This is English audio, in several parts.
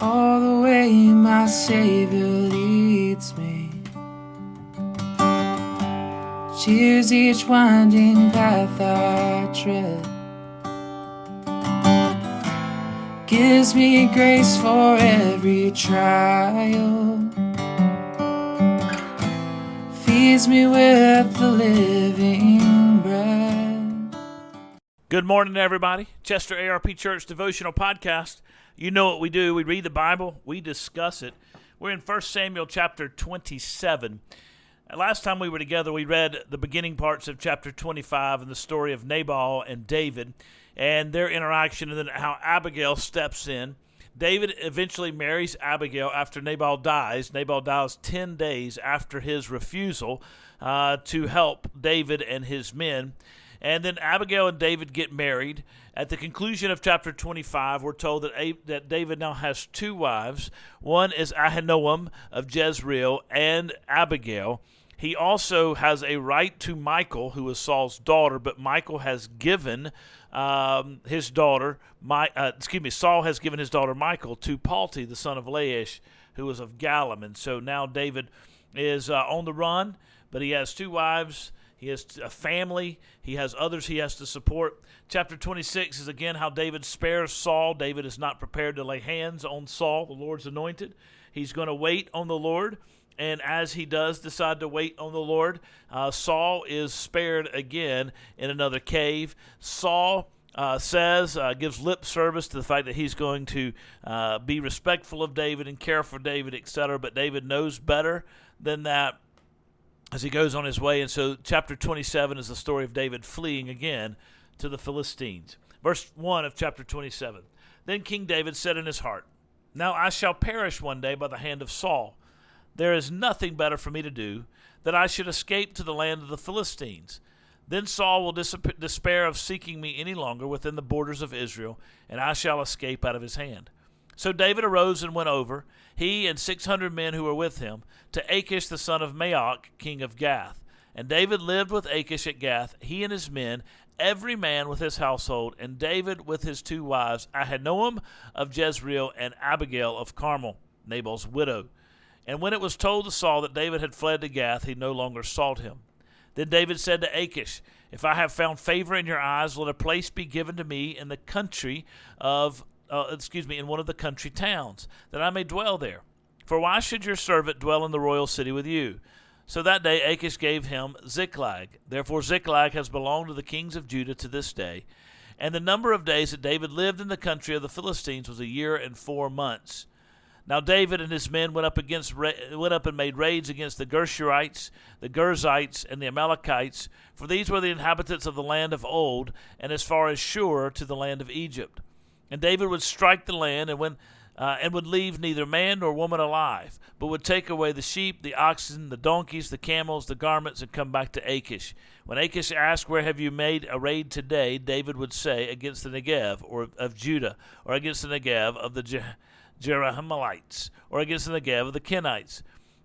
all the way my Savior leads me. Cheers each winding path I tread, gives me grace for every trial, feeds me with the living bread. Good morning, everybody. Chester ARP Church Devotional Podcast. You know what we do. We read the Bible. We discuss it. We're in 1 Samuel chapter 27. Last time we were together, we read the beginning parts of chapter 25 and the story of Nabal and David and their interaction, and then how Abigail steps in. David eventually marries Abigail after Nabal dies. Nabal dies 10 days after his refusal to help David and his men. And then Abigail and David get married. At the conclusion of chapter 25, we're told that David now has two wives. One is Ahinoam of Jezreel and Abigail. He also has a right to Michal, who is Saul's daughter, but Michal has given his daughter, Saul has given his daughter Michal to Palti, the son of Laish, who was of Gallim. And so now David is on the run, but he has two wives. He has a family. He has others he has to support. Chapter 26 is again how David spares Saul. David is not prepared to lay hands on Saul, the Lord's anointed. He's going to wait on the Lord. And as he does decide to wait on the Lord, Saul is spared again in another cave. Saul gives lip service to the fact that he's going to be respectful of David and care for David, etc. But David knows better than that as he goes on his way. And so chapter 27 is the story of David fleeing again to the Philistines. Verse 1 of chapter 27. Then King David said in his heart, "Now I shall perish one day by the hand of Saul. There is nothing better for me to do that I should escape to the land of the Philistines. Then Saul will despair of seeking me any longer within the borders of Israel, and I shall escape out of his hand." So David arose and went over, he and 600 men who were with him, to Achish the son of Maoch, king of Gath. And David lived with Achish at Gath, he and his men, every man with his household, and David with his two wives, Ahinoam of Jezreel and Abigail of Carmel, Nabal's widow. And when it was told to Saul that David had fled to Gath, he no longer sought him. Then David said to Achish, "If I have found favor in your eyes, let a place be given to me in the country of in one of the country towns, that I may dwell there. For why should your servant dwell in the royal city with you?" So that day Achish gave him Ziklag. Therefore Ziklag has belonged to the kings of Judah to this day. And the number of days that David lived in the country of the Philistines was 1 year and 4 months. Now David and his men went up and made raids against the Gershurites, the Girzites, and the Amalekites, for these were the inhabitants of the land of old, and as far as Shur to the land of Egypt. And David would strike the land and would leave neither man nor woman alive, but would take away the sheep, the oxen, the donkeys, the camels, the garments, and come back to Achish. When Achish asked, "Where have you made a raid today?" David would say, "Against the Negev of Judah, or against the Negev of the Jerahmeelites, or against the Negev of the Kenites."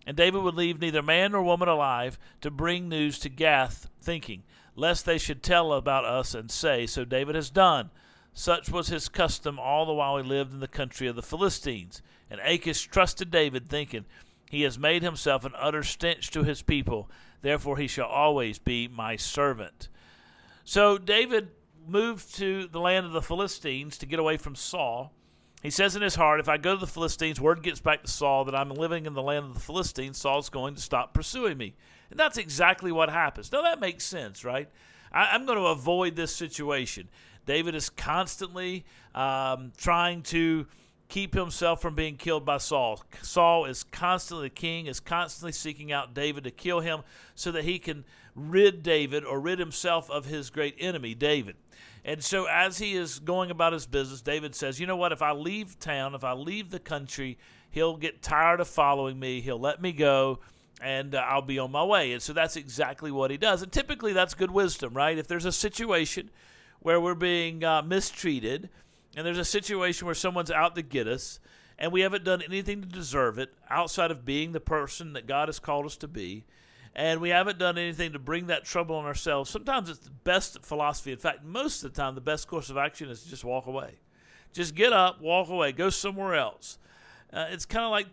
And David would leave neither man nor woman alive to bring news to Gath, thinking, lest they should tell about us and say, "So David has done." Such was his custom all the while he lived in the country of the Philistines. And Achish trusted David, thinking, "He has made himself an utter stench to his people, therefore he shall always be my servant." So David moved to the land of the Philistines to get away from Saul. He says in his heart, if I go to the Philistines, word gets back to Saul that I'm living in the land of the Philistines, Saul's going to stop pursuing me. And that's exactly what happens. Now that makes sense, right? I'm going to avoid this situation. David is constantly trying to keep himself from being killed by Saul. Saul is constantly, the king is constantly seeking out David to kill him so that he can rid himself of his great enemy, David. And so as he is going about his business, David says, you know what, if I leave town, if I leave the country, he'll get tired of following me, he'll let me go, and I'll be on my way. And so that's exactly what he does. And typically that's good wisdom, right? If there's a situation where we're being mistreated, and there's a situation where someone's out to get us, and we haven't done anything to deserve it outside of being the person that God has called us to be, and we haven't done anything to bring that trouble on ourselves, sometimes it's the best philosophy. In fact, most of the time, the best course of action is to just walk away. Just get up, walk away, go somewhere else. It's kind of like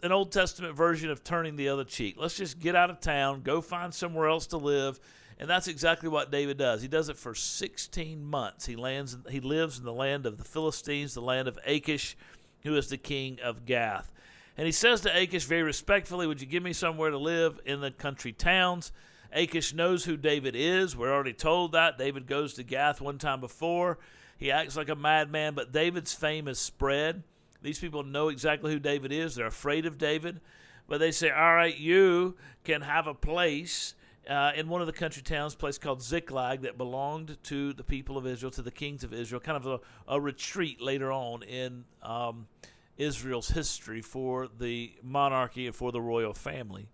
an Old Testament version of turning the other cheek. Let's just get out of town, go find somewhere else to live. And that's exactly what David does. He does it for 16 months. He lives in the land of the Philistines, the land of Achish, who is the king of Gath. And he says to Achish very respectfully, would you give me somewhere to live in the country towns? Achish knows who David is. We're already told that. David goes to Gath one time before. He acts like a madman, but David's fame is spread. These people know exactly who David is. They're afraid of David. But they say, all right, you can have a place in one of the country towns, a place called Ziklag that belonged to the people of Israel, to the kings of Israel, kind of a retreat later on in Israel's history for the monarchy and for the royal family.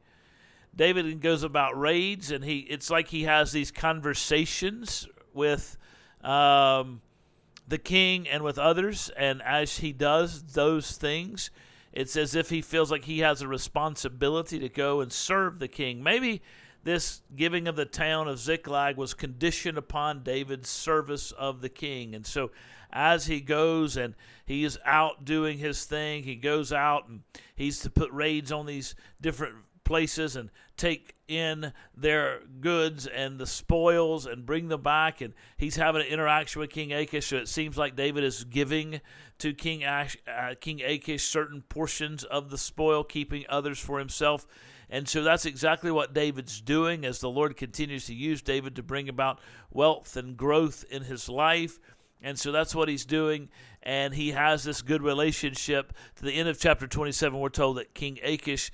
David goes about raids, and it's like he has these conversations with the king and with others, and as he does those things, it's as if he feels like he has a responsibility to go and serve the king. Maybe this giving of the town of Ziklag was conditioned upon David's service of the king. And so as he goes and he is out doing his thing, he goes out and he's to put raids on these different places and take in their goods and the spoils and bring them back. And he's having an interaction with King Achish. So it seems like David is giving to King Achish certain portions of the spoil, keeping others for himself. And so that's exactly what David's doing as the Lord continues to use David to bring about wealth and growth in his life. And so that's what he's doing. And he has this good relationship. To the end of chapter 27, we're told that King Achish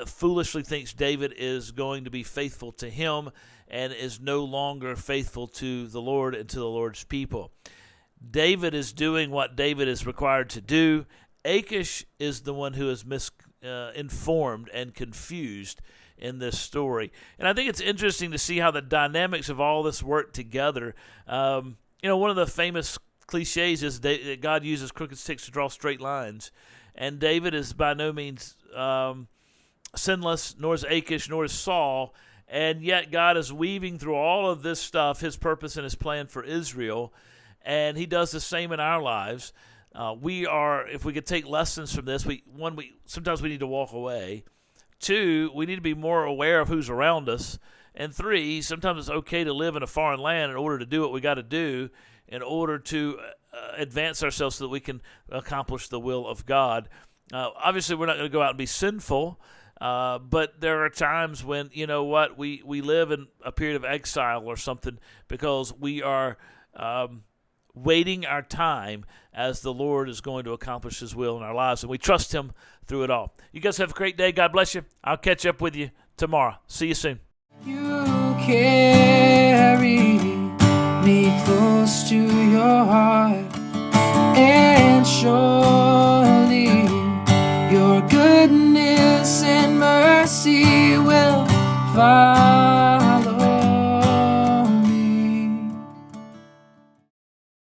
foolishly thinks David is going to be faithful to him and is no longer faithful to the Lord and to the Lord's people. David is doing what David is required to do. Achish is the one who is informed and confused in this story. And I think it's interesting to see how the dynamics of all this work together. One of the famous cliches is that God uses crooked sticks to draw straight lines. And David is by no means sinless, nor is Achish, nor is Saul. And yet God is weaving through all of this stuff, his purpose and his plan for Israel. And he does the same in our lives. If we could take lessons from this, sometimes we need to walk away. 2, we need to be more aware of who's around us. And 3, sometimes it's okay to live in a foreign land in order to do what we got to do in order to advance ourselves so that we can accomplish the will of God. Obviously, we're not going to go out and be sinful, but there are times when, we live in a period of exile or something because we are waiting our time as the Lord is going to accomplish his will in our lives, and we trust him through it all. You guys have a great day. God bless you. I'll catch up with you tomorrow. See you soon. You carry me close to your heart, and surely your goodness and mercy will follow.